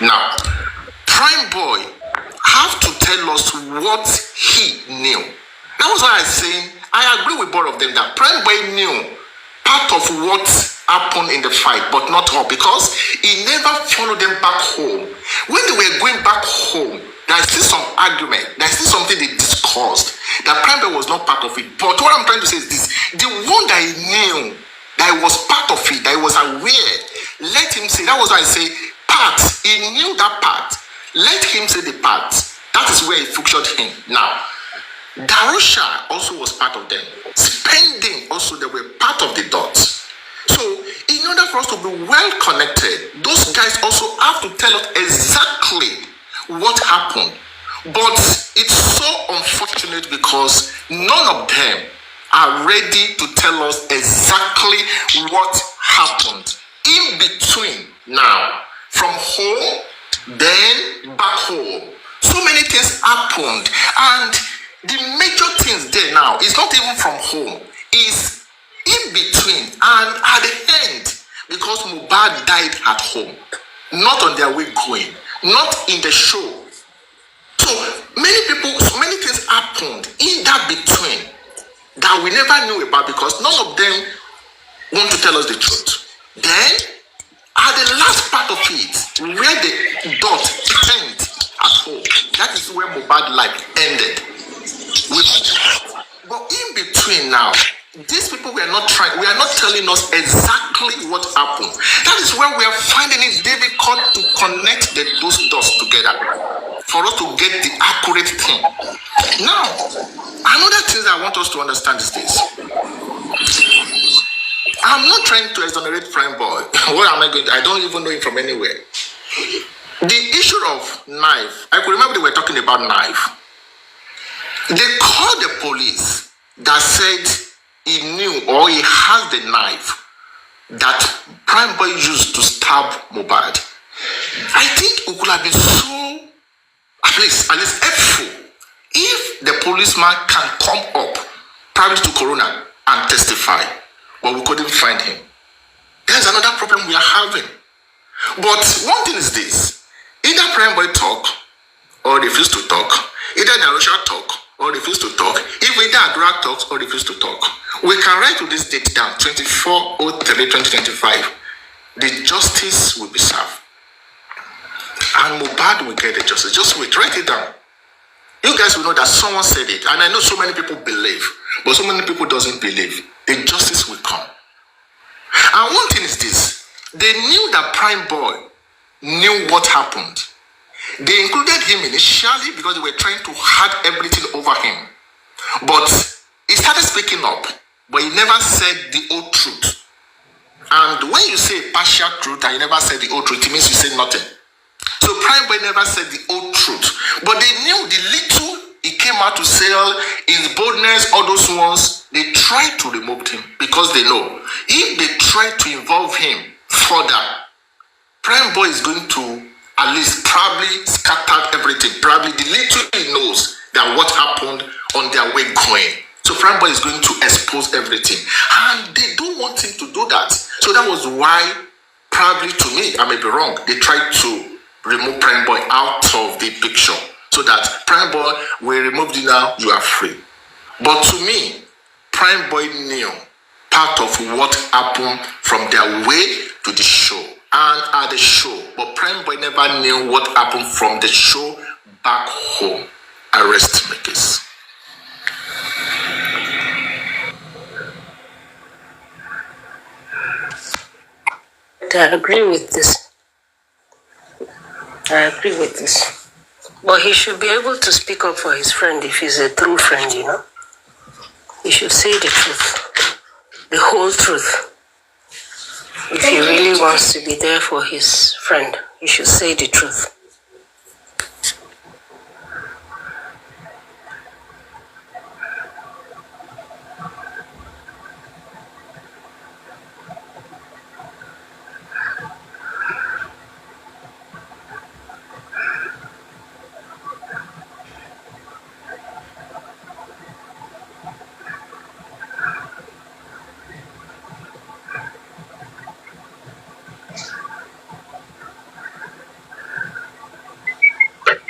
Now, Primeboy have to tell us what he knew. That was why I saying I agree with both of them that Primeboy knew part of what happened in the fight, but not all, because he never followed them back home. When they were going back home, there's still some argument, there's still something they discussed. That Primeboy was not part of it. But what I'm trying to say is this: the one that he knew, that he was part of it, that he was aware, let him say. That was why I say part. He knew that part. Let him say the part. That is where he featured him. Now, Darusha also was part of them. Spending also, they were part of the dots. So, in order for us to be well connected, those guys also have to tell us exactly what happened. But it's so unfortunate because none of them are ready to tell us exactly what happened in between now. From home, then back home. So many things happened, and the major things there now is not even from home, is in between and at the end, because Mohbad died at home, not on their way going, not in the show. So many people, so many things happened in that between that we never knew about because none of them want to tell us the truth. Then, at the last part of it, where the dot ended at home, that is where Mohbad life ended. But in between now, these people we are not telling us exactly what happened. That is where we are finding it difficult to connect those dots together for us to get the accurate thing. Now, another thing that I want us to understand is this. I'm not trying to exonerate Primeboy. What am I going to? I don't even know him from anywhere. The issue of knife, I could remember they were talking about knife. They called the police that said he knew or he has the knife that Primeboy used to stab Mohbad. I think it could have been so, at least helpful if the policeman can come up, probably to Corona, and testify. But we couldn't find him. There's another problem we are having. But one thing is this: either Primeboy talk or refuse to talk, either Darusha talk or refuse to talk, if either Adura talks or refuse to talk. We can write to this date down, 24/03/2025. The justice will be served. And Mohbad will get the justice. Just wait, write it down. You guys will know that someone said it. And I know so many people believe, but so many people doesn't believe. The justice will come. And one thing is this: they knew that Primeboy knew what happened. They included him initially because they were trying to hand everything over him. But he started speaking up, but he never said the whole truth. And when you say partial truth and you never said the whole truth, it means you said nothing. So Primeboy never said the whole truth. But they knew the little he came out to sell, his boldness, all those ones, they tried to remove him because they know if they try to involve him further, Primeboy is going to at least probably scatter everything. Probably the little he knows that what happened on their way going. So Primeboy is going to expose everything. And they don't want him to do that. So that was why, probably to me, I may be wrong, they tried to remove Primeboy out of the picture. So that Primeboy, we removed you now, you are free. But to me, Primeboy knew part of what happened from their way to the show and at the show. But Primeboy never knew what happened from the show back home. I rest my case. I agree with this. But he should be able to speak up for his friend if he's a true friend, you know. He should say the truth, the whole truth. If he really wants to be there for his friend, he should say the truth.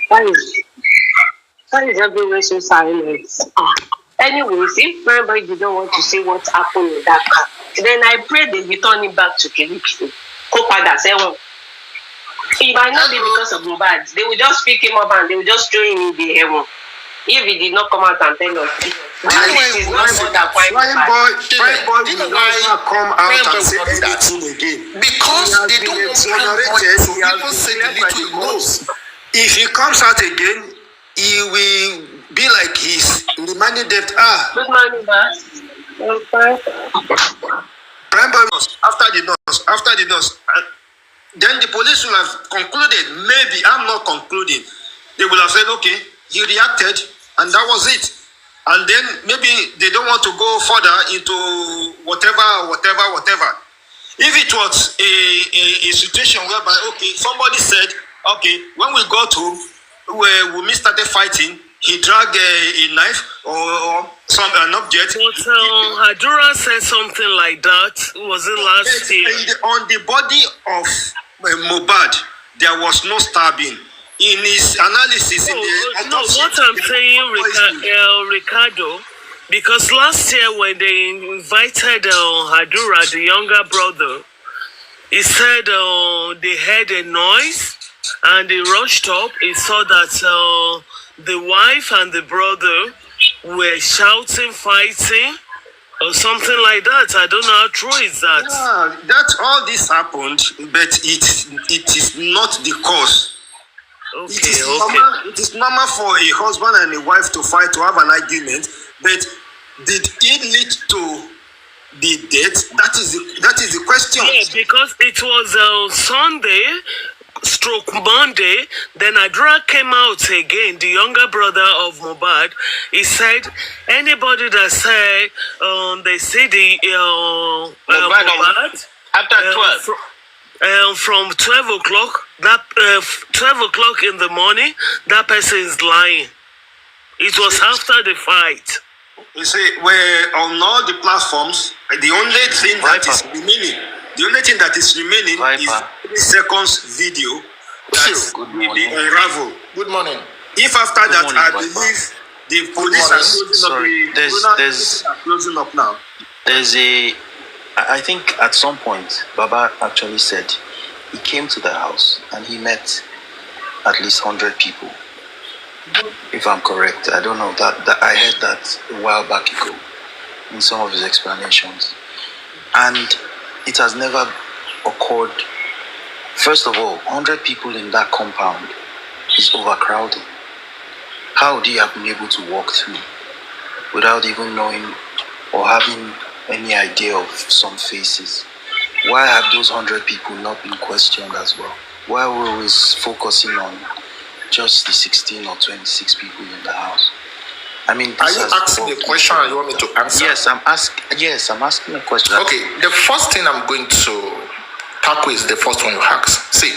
Why is everywhere so silent? Anyways, if everybody didn't want to see what happened in that car, then I pray they return it back to Kpãii. It might not be because of Mohbad. They will just pick him up and they will just throw him in the heaven. If he did not come out and tell us, Primeboy will never come out and say anything again. Because they don't want Primeboy to even say the little he knows. If he comes out again, he will be like he's reminding them, good morning, boss. Primeboy after the nurse, then the police will have concluded, maybe, I'm not concluding. They will have said, okay, he reacted, and that was it. And then maybe they don't want to go further into whatever. If it was a situation whereby, okay, somebody said, okay, when we got home, where Wunmi started fighting, he dragged a knife or an object. But Adura said something like that. Was it last year? On the body of Mohbad, there was no stabbing. In his analysis, what I'm saying, Ricardo, because last year when they invited Adura, the younger brother, he said they heard a noise and they rushed up. He saw that the wife and the brother were shouting, fighting, or something like that. I don't know how true is that. Yeah, that all this happened, but it is not the cause. Okay, it is normal for a husband and a wife to fight, to have an argument, but did it lead to the death? That is the question. Yeah, because it was Sunday, Monday, then Adura came out again, the younger brother of Mohbad. He said, anybody that say they see the Mohbad after 12. From 12 o'clock, 12 o'clock in the morning, that person is lying. It was after the fight. You see, we're on all the platforms. The only thing that is remaining is 3 seconds video that will be unraveled. Good morning. If after that, I believe the police are closing up now. I think at some point, Baba actually said he came to the house and he met at least 100 people. If I'm correct, I don't know that I heard that a while back ago in some of his explanations, and it has never occurred. First of all, 100 people in that compound is overcrowding. How do you have been able to walk through without even knowing or having any idea of some faces? Why have those 100 people not been questioned as well? Why are we always focusing on just the 16 or 26 people in the house? I mean, are you asking a question or you want me to answer? Yes, I'm asking a question. Okay, the first thing I'm going to tackle is the first one you asked. See,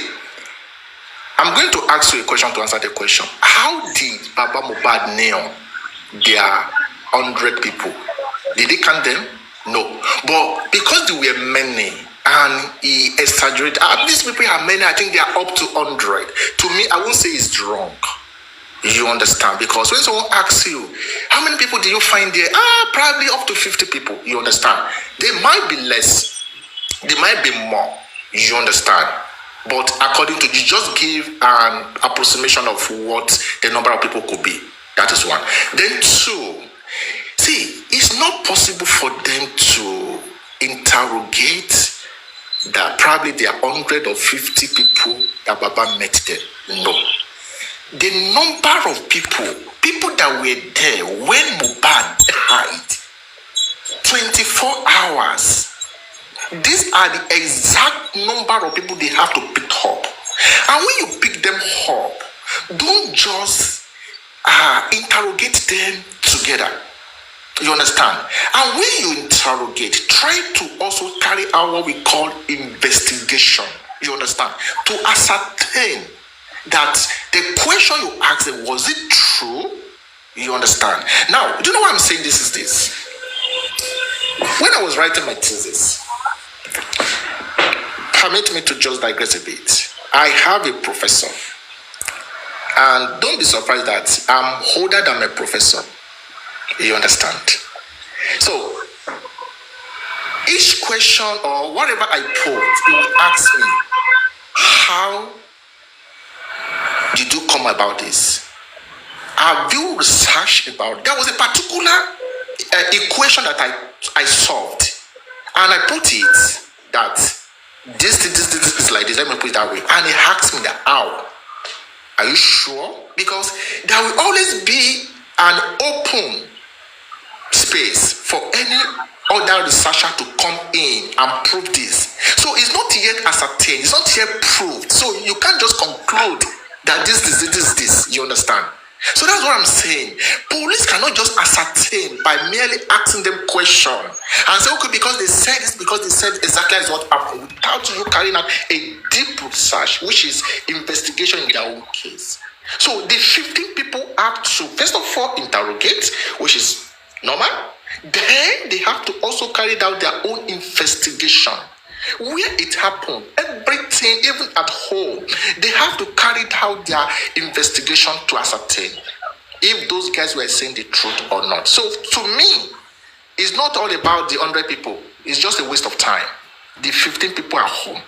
I'm going to ask you a question to answer the question. How did Baba Mohbad nail their 100 people? Did he count them? No. But because there were many and he exaggerated, these people are many, I think they are up to 100. To me, I won't say it's wrong. You understand? Because when someone asks you, how many people do you find there? Probably up to 50 people. You understand? They might be less. They might be more. You understand? But according to, you just give an approximation of what the number of people could be. That is one. Then two, see, it's not possible for them to interrogate that probably there are 100 or 50 people that Baba met there. No. The number of people that were there when Mohbad died, 24 hours. These are the exact number of people they have to pick up. And when you pick them up, don't just interrogate them together. You understand? And when you interrogate, try to also carry out what we call investigation. You understand? To ascertain that the question you asked them, was it true? You understand? Now, do you know why I'm saying this is this? When I was writing my thesis, permit me to just digress a bit. I have a professor. And don't be surprised that I'm older than my professor. You understand? So, each question or whatever I put, he will ask me, how did you come about this? Have you researched about it? There was a particular equation that I solved. And I put it that this is like this. Let me put it that way. And he asked me that, how? Are you sure? Because there will always be an open space for any other researcher to come in and prove this. So it's not yet ascertained, it's not yet proved. So you can't just conclude that this. You understand? So that's what I'm saying. Police cannot just ascertain by merely asking them questions and say, okay, because they said this, because they said exactly as what happened, without you carrying out a deep research, which is investigation in their own case. So the 15 people have to, first of all, interrogate, which is normal. Then they have to also carry out their own investigation. Where it happened, everything, even at home, they have to carry out their investigation to ascertain if those guys were saying the truth or not. So to me, it's not all about the 100 people. It's just a waste of time. The 15 people at home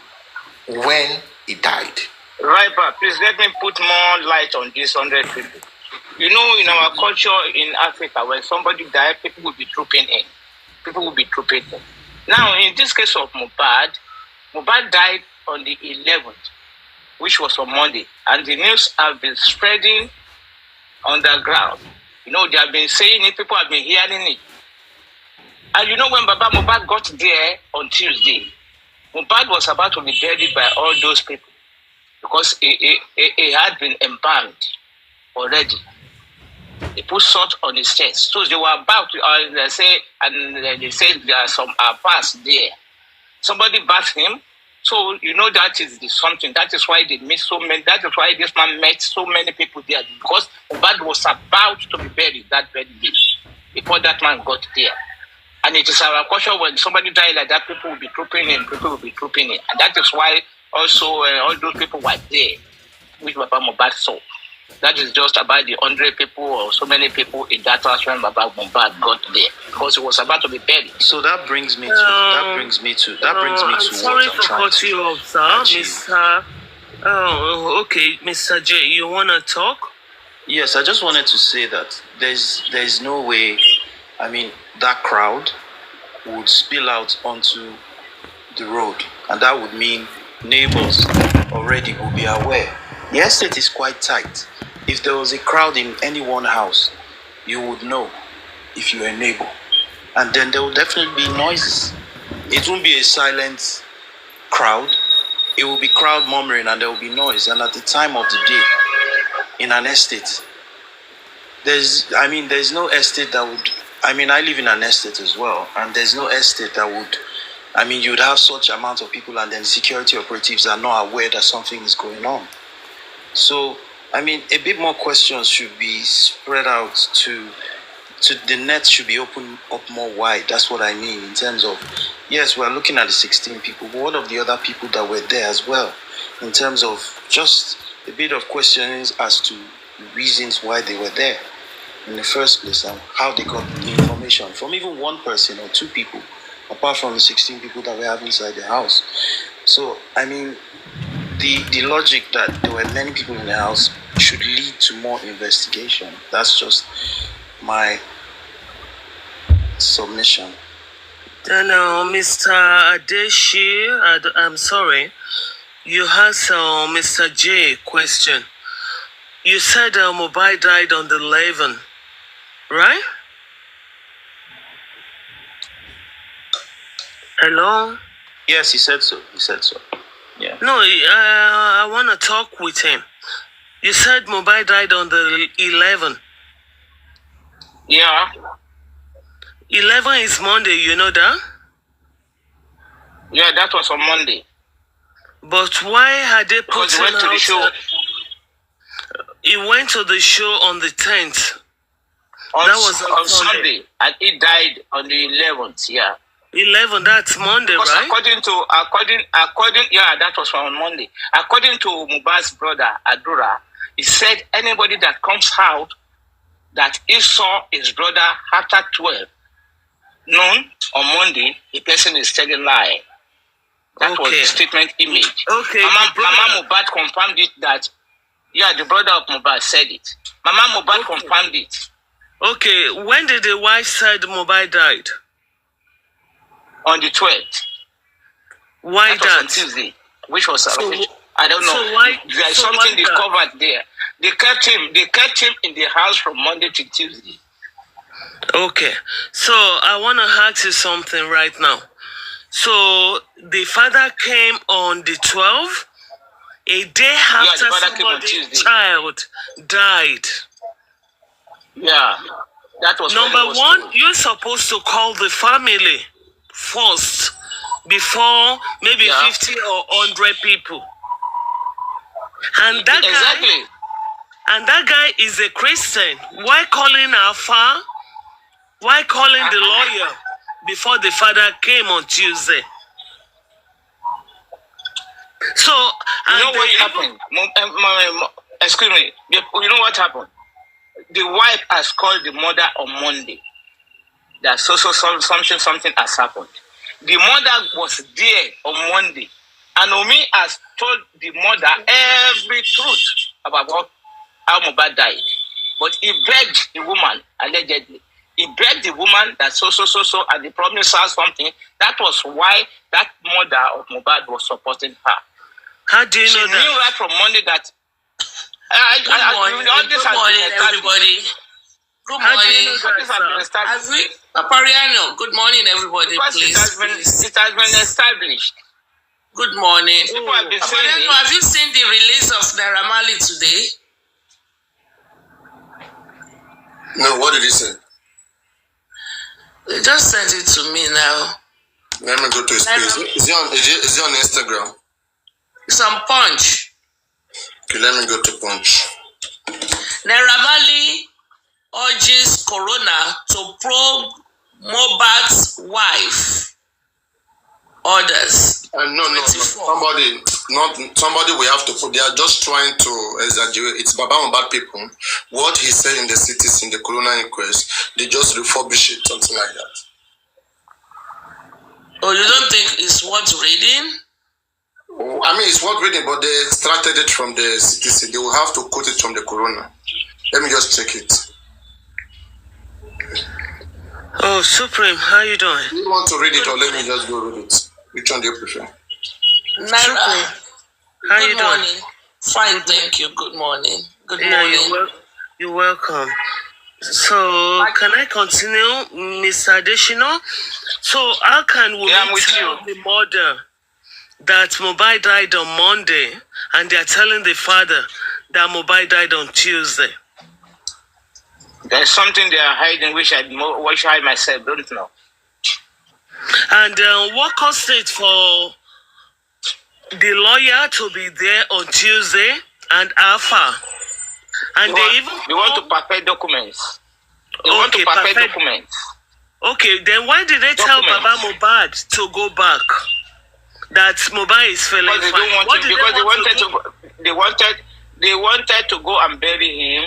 when he died. Right, but please let me put more light on these 100 people. You know, in our culture in Africa, when somebody died, people will be trooping in. People will be trooping in. Now, in this case of Mohbad died on the 11th, which was on Monday, and the news have been spreading on the ground. You know, they have been saying it, people have been hearing it. And you know, when Mohbad got there on Tuesday, Mohbad was about to be buried by all those people because he had been embalmed already. They put salt on his chest. So they were about to, they said there are some parts there. Somebody bathed him. So, you know, that is something. That is why they met so many. That is why this man met so many people there. Because Mohbad was about to be buried that very day before that man got there. And it is our culture when somebody dies like that, people will be trooping in. And that is why also all those people were there, which Baba Mohbad saw. That is just about the 100 people or so many people in that house when Baba Mohbad got there, because it was about to be buried. So that brings me to I'm sorry to cut you off, sir, Mr. Okay, Mr. J, you wanna talk? Yes, I just wanted to say that there's no way. I mean, that crowd would spill out onto the road, and that would mean neighbors already will be aware. The estate is quite tight. If there was a crowd in any one house, you would know if you were a neighbor. And then there will definitely be noises. It won't be a silent crowd. It will be crowd murmuring and there will be noise. And at the time of the day, in an estate, there's no estate that would, I live in an estate as well. And there's no estate that would, you'd have such amount of people and then security operatives are not aware that something is going on. So, a bit more questions should be spread out to the net should be opened up more wide. That's what I mean in terms of, yes, we're looking at the 16 people, but what of the other people that were there as well? In terms of just a bit of questions as to reasons why they were there in the first place and how they got the information from even one person or two people, apart from the 16 people that we have inside the house. So, the logic that there were many people in the house should lead to more investigation. That's just my submission. Then, Mr. Adeshi, I'm sorry, you asked Mr. J question. You said Mohbad died on the 11th, right? Hello? Yes, he said so. Yeah. No, I want to talk with him. You said Mohbad died on the 11th. Yeah. 11 is Monday, you know that? Yeah, that was on Monday. But why had they put because he went to the show? He went to the show on the 10th. That was on Sunday, and he died on the 11th. Yeah. 11, that's Monday, because right? According, that was on Monday. According to Mohbad's brother Adura, He said anybody that comes out that he saw his brother after 12 noon on Monday, the person is telling lie. That was the statement he made. Okay. Mama Mohbad confirmed it that, the brother of Mohbad said it. Mama Mohbad confirmed it. Okay, when did the wife said Mohbad died? On the 12th. Why that? On Tuesday, which was I don't know. So why, There's something they covered there. They kept him in the house from Monday to Tuesday. Okay, so I want to ask you something right now. So the father came on the 12th, a day after somebody's child died. Yeah, that was number one. You're supposed to call the family first before maybe 50 or 100 people. And that guy is a Christian. Why calling Alpha? Why calling the lawyer before the father came on Tuesday? So, you know what happened? Excuse me. You know what happened? The wife has called the mother on Monday. That something has happened. The mother was there on Monday. And Omi has told the mother every truth about how Mohbad died. But he begged the woman, allegedly. He begged the woman that so, and the promised her something. That was why that mother of Mohbad was supporting her. How do you know that? She knew right from Monday that... Good morning, everybody. Good morning. Papariano, good morning, everybody, please. It has been established. Good morning. Papariano, have you seen the release of Naira Marley today? No, what did he say? They just sent it to me now. Let me go to his page. Is he on Instagram? It's on Punch. Okay, let me go to Punch. Naira Marley urges Corona to probe Mohbad's wife. Orders. No. Somebody we have to put. They are just trying to exaggerate. It's Baba Mohbad people. What he said in the cities in the Corona inquest, they just refurbish it, something like that. Oh, you don't think it's worth reading? I mean, it's worth reading, but they extracted it from the CTC. They will have to quote it from the Corona. Let me just check it. Oh, Supreme, how you doing? Do you want to read it or let me just go read it? Which one do you prefer? Naira, how you doing? Morning. Fine, thank you. Good morning. Good morning. You're welcome. So, can I continue, Mr. Additional? So, how can we tell the mother that Mohbad died on Monday and they are telling the father that Mohbad died on Tuesday? There's something they are hiding which I myself don't know. And what caused it for the lawyer to be there on Tuesday and Alpha? And they want to perfect documents. They want to perfect documents. Okay, then why did they tell Baba Mohbad to go back? That Mohbad is feeling fine. They wanted to go and bury him.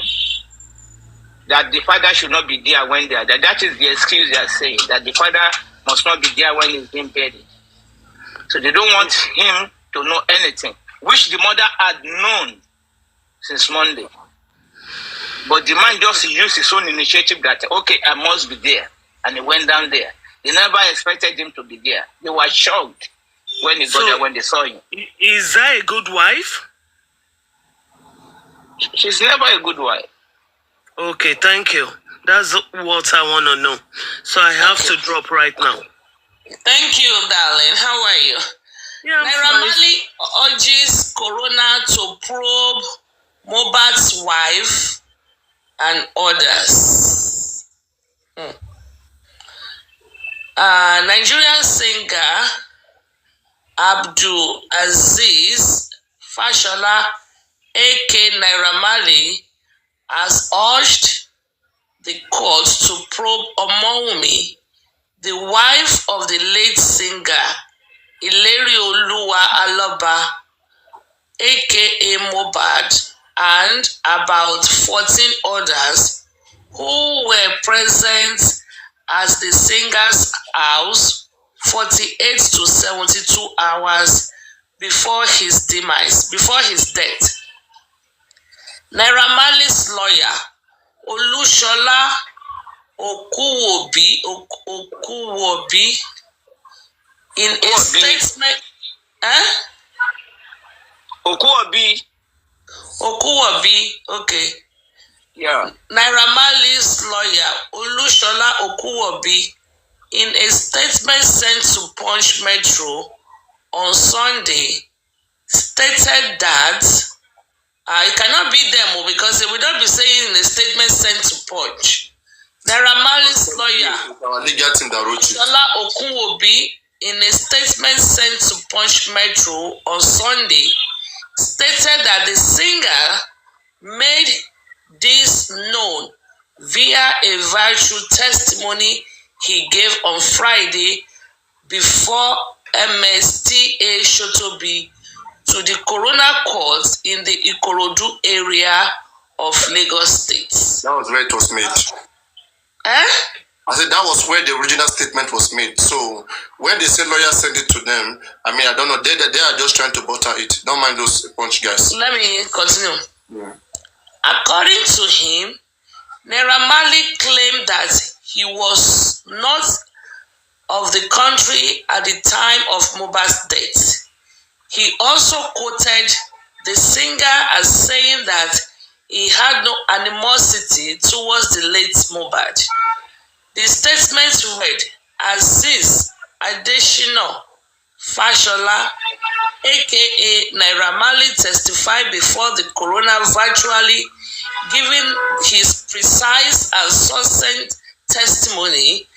That the father should not be there when they are there. That is the excuse they are saying. That the father must not be there when he's being buried. So they don't want him to know anything, which the mother had known since Monday. But the man just used his own initiative that, okay, I must be there. And he went down there. They never expected him to be there. They were shocked when he got there, when they saw him. Is that a good wife? She's never a good wife. Okay, thank you. That's what I want to know. So I have to drop right now. Thank you, darling. How are you? Yeah, Naira Marley urges Corona to probe Mohbad's wife and others. Nigerian singer Abdul Aziz Fashola, a.k.a. Naira Marley, has urged the court to probe Wunmi, the wife of the late singer Ilerioluwa Aloba, a.k.a. Mohbad, and about 14 others who were present at the singer's house 48 to 72 hours before his death. Naira Marley's lawyer, Olushola Okuwobi, in a statement, Okuwobi, okay. Yeah. Naira Marley's lawyer, Olushola Okuwobi, in a statement sent to Punch Metro on Sunday, stated that it cannot be them because they will not be saying in a statement sent to Punch. Naira Marley's lawyer, Olushola Okuwobi, in a statement sent to Punch Metro on Sunday, stated that the singer made this known via a virtual testimony he gave on Friday before MSTA Shotobi to the coroner court in the Ikorodu area of Lagos State. That was where it was made. I said that was where the original statement was made. So when they say lawyers send it to them, I mean, I don't know. They are just trying to butter it. Don't mind those Punch guys. Let me continue. Yeah. According to him, Naira Marley claimed that he was not of the country at the time of Mohbad's death. He also quoted the singer as saying that he had no animosity towards the late Mohbad. The statement read, Aziz Adeshina Fashola, aka Naira Marley, testified before the coroner virtually, giving his precise and succinct testimony.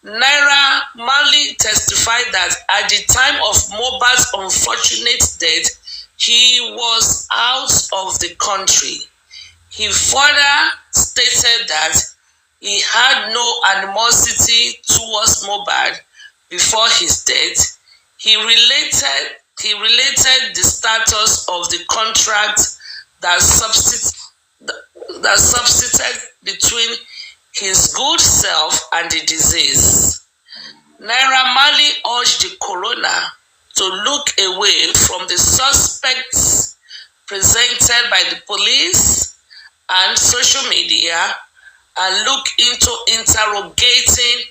Naira Marley testified that at the time of Mohbad's unfortunate death, he was out of the country. He further stated that he had no animosity towards Mohbad before his death. He related the status of the contract that subsisted between his good self and the disease. Naira Marley urged the coroner to look away from the suspects presented by the police and social media and look into interrogating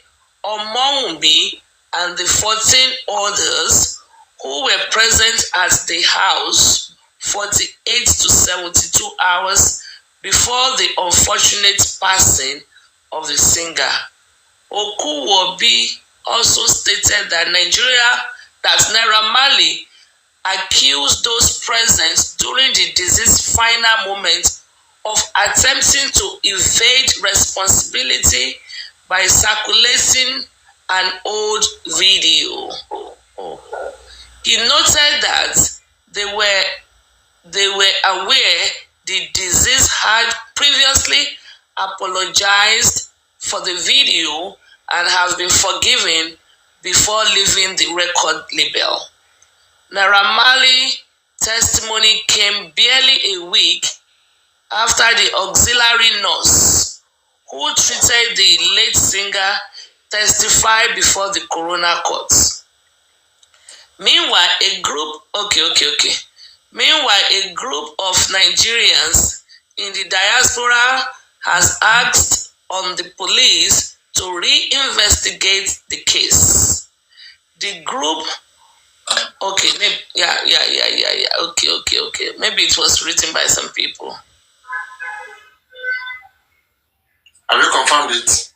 Wunmi and the 14 others who were present at the house 48 to 72 hours before the unfortunate passing of the singer. Okuwobi also stated that Naira Marley accused those present during the deceased's final moment of attempting to evade responsibility by circulating an old video. He noted that they were aware the deceased had previously apologized for the video and have been forgiven before leaving the record label. Naira Marley's testimony came barely a week after the auxiliary nurse who treated the late singer testified before the coroner court. Meanwhile, a group of Nigerians in the diaspora has asked on the police to reinvestigate the case. The group, maybe it was written by some people. Have you confirmed it?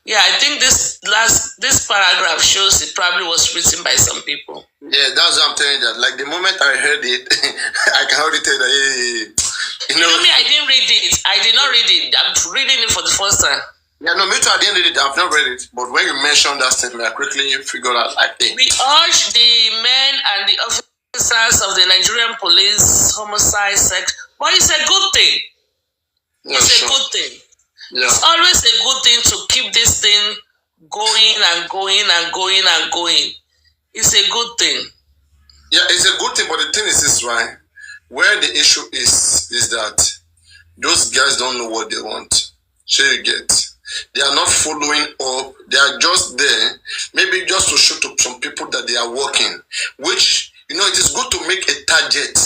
Yeah, I think this paragraph shows it probably was written by some people. Yeah, that's what I'm telling you. That like the moment I heard it, I can already tell that. You know me, I didn't read it. I did not read it. I'm reading it for the first time. Yeah, no, me too. I didn't read it. I've not read it. But when you mentioned that statement, I quickly figured out. I think we urge the men and the officers of the Nigerian police homicide section. But it's a good thing. Yeah, it's a good thing. Yeah. It's always a good thing to keep this thing going and going and going and going. It's a good thing. Yeah, it's a good thing, but the thing is this, right? where the issue is that those guys don't know what they want. So you get. They are not following up. They are just there, maybe just to show to some people that they are working. Which, you know, it is good to make a target.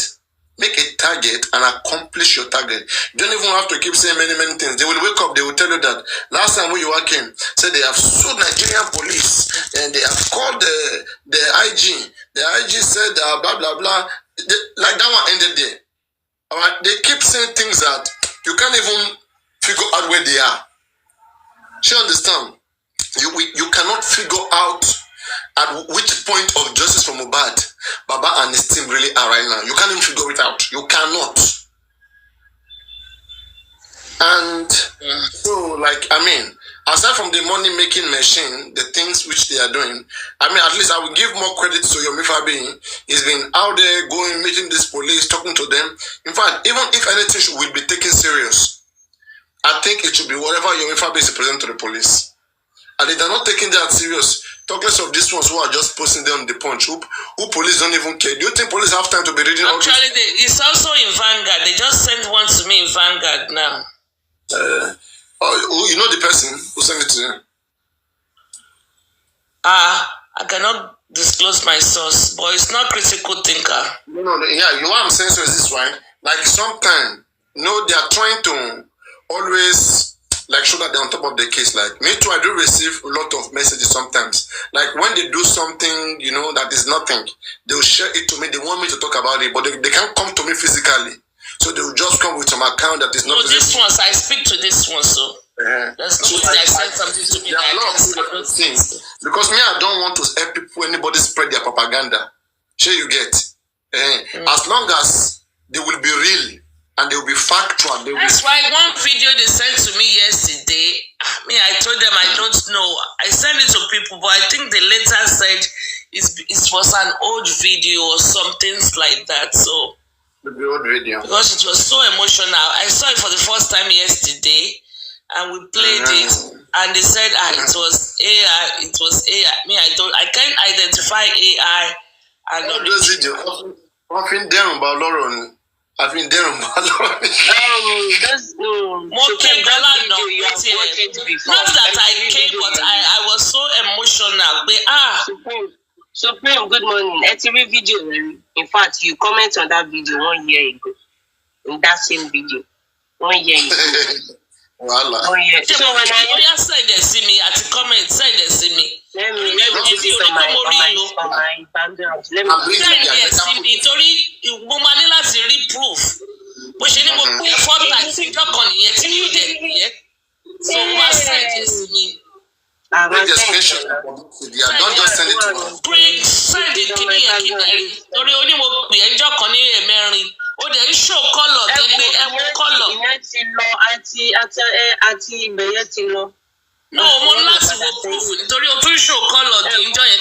Make a target and accomplish your target. You don't even have to keep saying many things. They will wake up, they will tell you that last time when you came, said they have sued Nigerian police and they have called the IG. The IG said blah blah blah. Like that one ended there. All right, they keep saying things that you can't even figure out where they are. You understand? You cannot figure out at which point of justice for Mohbad Baba and his team really are right now. You can't even figure it out. You cannot. And so, like, I mean, aside from the money-making machine, the things which they are doing, I mean, at least I will give more credit to Yomi Fabi. He's been out there going, meeting this police, talking to them. In fact, even if anything will be taken serious, I think it should be whatever Yomi Fabi is presenting to the police. And if they're not taking that serious, talk less of these ones who are just posting them on the punch. Who police don't even care. Do you think police have time to be reading all this? Actually, it's also in Vanguard. They just sent one to me in Vanguard now. You know the person who sent it to you? I cannot disclose my source, but it's not critical thinker. No, yeah, you know what I'm saying so is this one. Like sometimes, you know, they are trying to always like show that they're on top of the case. Like me too, I do receive a lot of messages sometimes. Like when they do something, you know, that is nothing, they'll share it to me. They want me to talk about it, but they can't come to me physically. So they will just come with some account that is not. No, this ones I speak to this one, so that's not so I said something to me. There are a lot of things because me, I don't want to help people. Anybody spread their propaganda. Sure, you get. As long as they will be real. And they will be factual. That's why one video they sent to me yesterday, I told them I don't know. I sent it to people, but I think they later said it was an old video or something like that. So the old video. Because it was so emotional. I saw it for the first time yesterday, and we played it, and they said it was AI. It was AI. I can't identify AI. And those videos. I've been there about Lauren. I've been there on not that I came, but I was so emotional. Supreme, good morning. Every video, in fact, you comment on that video 1 year ago. In that same video. 1 year ago. Voila. 1 year. So when I send it see me at the comment, send it see me. Let me put it on my background. Let me see me. Torí mo máa ní láti rí proof. Bó ṣe ní mo pè 4 times ìjọ kan nìyẹn tí mi ò dẹ̀ nìyẹn. So wá send it sí mi. Don't just send it to us. Send it kí ni yẹn kí ni rí. Torí ó ní mo pè ẹjọ́ kan ní ẹ̀mẹ́rin. Ó dẹ̀ ń show colour délé ẹ̀wọ̀n colour. Ìyẹn ti lọ àti ìbẹ̀yẹ ti lọ. No, mo láti wo proof nítorí o tún show colour dé ìjọ yẹn.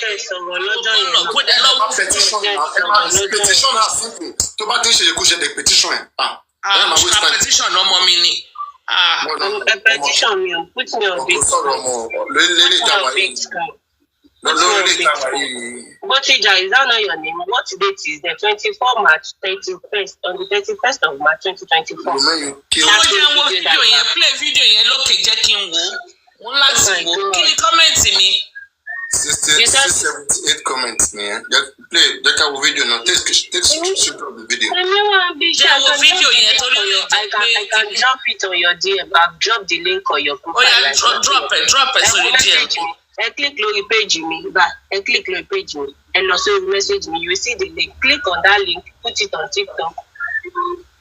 Kó dẹ̀ lọ́wọ́ petition has something. Tó bá ti ń ṣe yẹ kó ṣe the petition ẹ̀. Petition ọmọ mi ni. A petition me, put me on big screen. Botija, is that not your name? What date is the 24 March 31st? On the 31st of March 2024. Play video yẹn lókè jẹ́ kí n wò. Wọ́n láti wò. Kí ni kọ́mẹ̀ntì mi? 78 comments, man. Play the video now. Take screenshot of the video. I can drop it on your DM. I've dropped the link on your profile. Oh yeah, drop it on your DM. Click on page me, click on page me, and also message me. You will see the link. Click on that link. Put it on TikTok.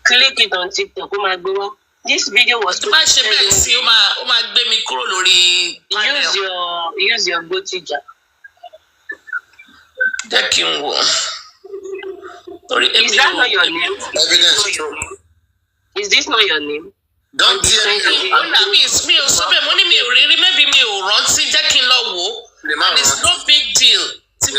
Click it on TikTok. Oh my God. This video was use your Botija. Is that not your name? Evidence true. Is this not your name? Don't tell me. And it's no big deal. You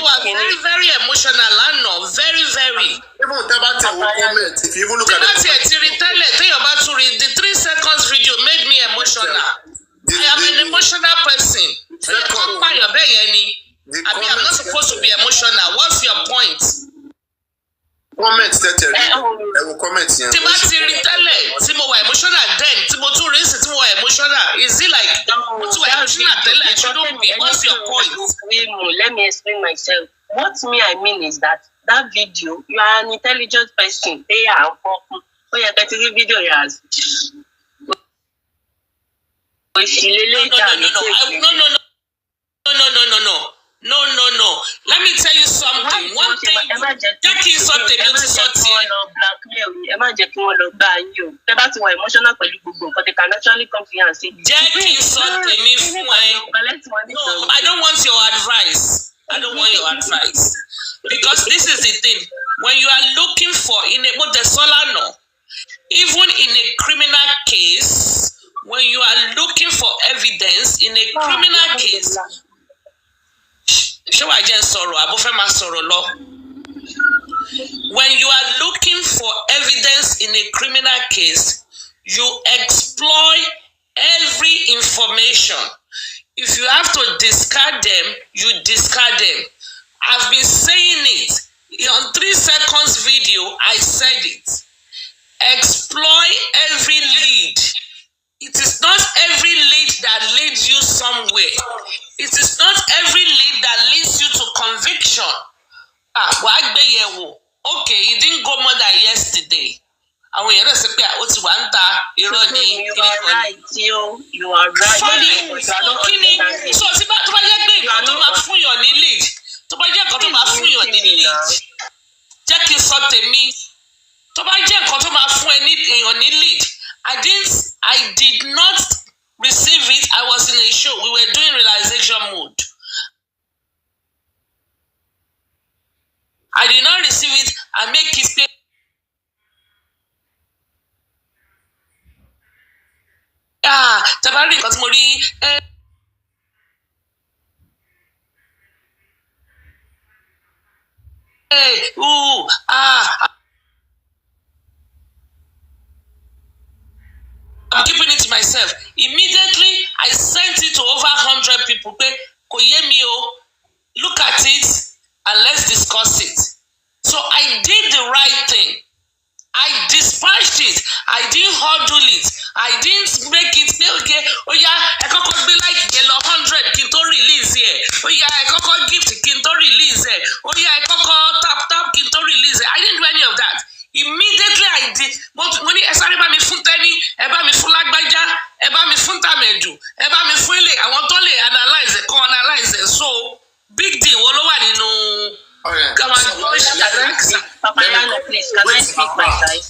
are very, very emotional, Lano. Very, very. Even comment, if you even look at the 3 seconds video made me emotional. am an emotional person. I'm not supposed to be emotional. What's your point? Comment that I will comment here. Emotional then. Emotional. Is it like what's your point? Let me explain myself. What I mean is that video, you are an intelligent person. They are important. Oh yeah, that video has. No. Let me tell you something. One thing. Jackie something. Emotional, but they can actually come here and say. Jackie something. No, I don't want your advice. Because this is the thing. When you are looking for even in a criminal case, when you are looking for evidence in a criminal case. When you are looking for evidence in a criminal case, you exploit every information. If you have to discard them, you discard them. I've been saying it. On 3 seconds video, I said it. Exploit every lead. It is not every lead that leads you somewhere. It is not every lead that leads you to conviction. Okay, it didn't go more than yesterday. You are right, you are right. Fine. So, I did not receive it. I was in a show. We were doing realization mode. I did not receive it. I make it clear. Tabari because Mori. I'm keeping it to myself. Immediately, I sent it to over 100 people. Look at it and let's discuss it. So I did the right thing. I dispatched it. I didn't huddle it. I didn't make it okay. Oh yeah, I could be like 100 Kinto release here. Oh yeah, I could gift Kinto release here. Oh yeah, I could tap Kinto release here. I didn't do any of that. Immediately I did. But when I started by me Funteni, about me Fulagbaja, about me Funtamedu, about me Fule, I want to analyze it, co-analyze it. So big deal. All over, you know. Oh yeah. Come on, Papa Yana, please, can I speak my side?